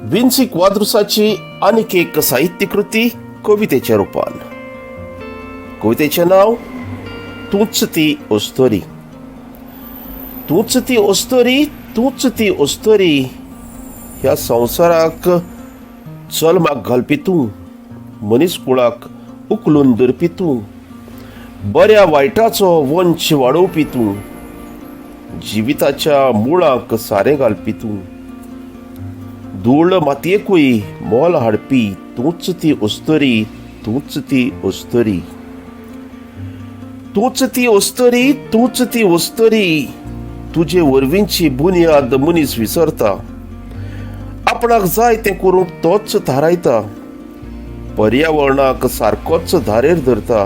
विन्सी क्वाद्रोसाची आनीक एक साहित्य कृती कवितेच्या रूपान. कवितेचे नाव तूच ती ओस्तोरी. तूच ती ओस्तोरी, तूच ती ओस्तोरी. ह्या संवसाराक जल्माक घालपी तूं, मनीस कुळाक उखलून धरपी तूं, बऱ्या वायटाचो वंश वाडोवपी तूं, जिविताच्या मुळांक सारें घालपी तूं, धूळ मातयेकूय मोल हाडपी तूच ती ओस्तोरी, तूच ती ओस्तोरी. तूच ती ओस्तोरी, तूच ती ओस्तोरी. तुजे वरवींची बुनियाद मनीस विसरता, आपणाक जाय तें करूंक तोच थारायता, पर्यावरणाक सारकोच धारेर धरता,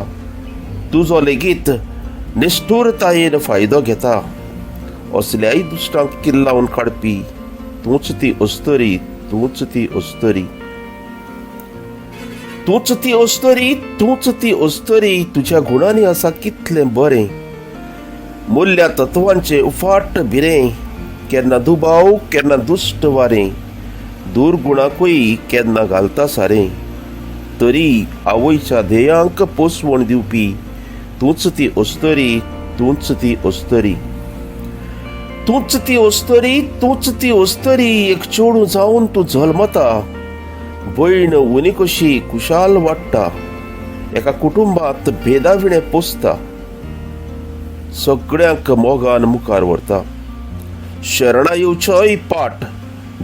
तुजो लेगीत निष्ठुरतायेन फायदो घेता. असल्याय दुश्टांक किल्लावन काडपी तूच ती ओस्तोरी, तूच ती ओस्तोरी. तूच ती ओस्तोरी, तूच ती ओस्तोरी. तुझ्या गुणांनी आसा कितलें बरें, मूल्या तत्वांचे उफाट भिरें, केन्ना दुबाव केन्ना दुश्ट वारें, दुर्गुणाकूय केन्ना घालता सारें, तरी आवयच्या ध्येयांक पोसवण दिवपी तूच ती ओस्तोरी, तूच ती ओस्तोरी. तूच ती ओस्तोरी, तूच ती ओस्तोरी. एक चेडूं जावन तूं जल्मता, भयण उनी कशी खुशाल वाडटा, एका कुटुंबात भेदाविणें पोसता, सगळ्यांक मोगान मुखार व्हरता, शरणा येवचोय पाट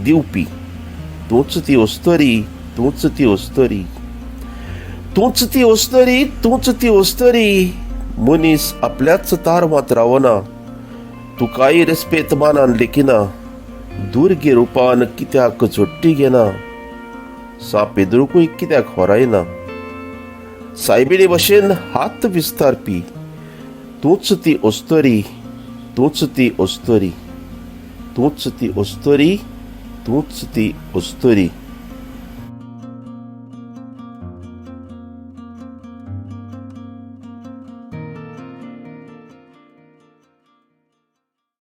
दिवपी तूच ती ओस्तोरी, तूच ती ओस्तोरी. तूच ती ओस्तोरी, तूच ती ओस्तोरी. मनीस आपल्याच तारवांत रावना, तुकाय रेस्पेत मानान लेखिना, दुर्गे रुपान कित्याक झोट्टी घेना, सापेद्रूकूय कित्याक होरायना, सायबिणी भशेन हात विस्तारपी तूच ती ओस्तोरी, तूच ती ओस्तोरी. तूच ती ओस्तोरी, तूच ती ओस्तोरी.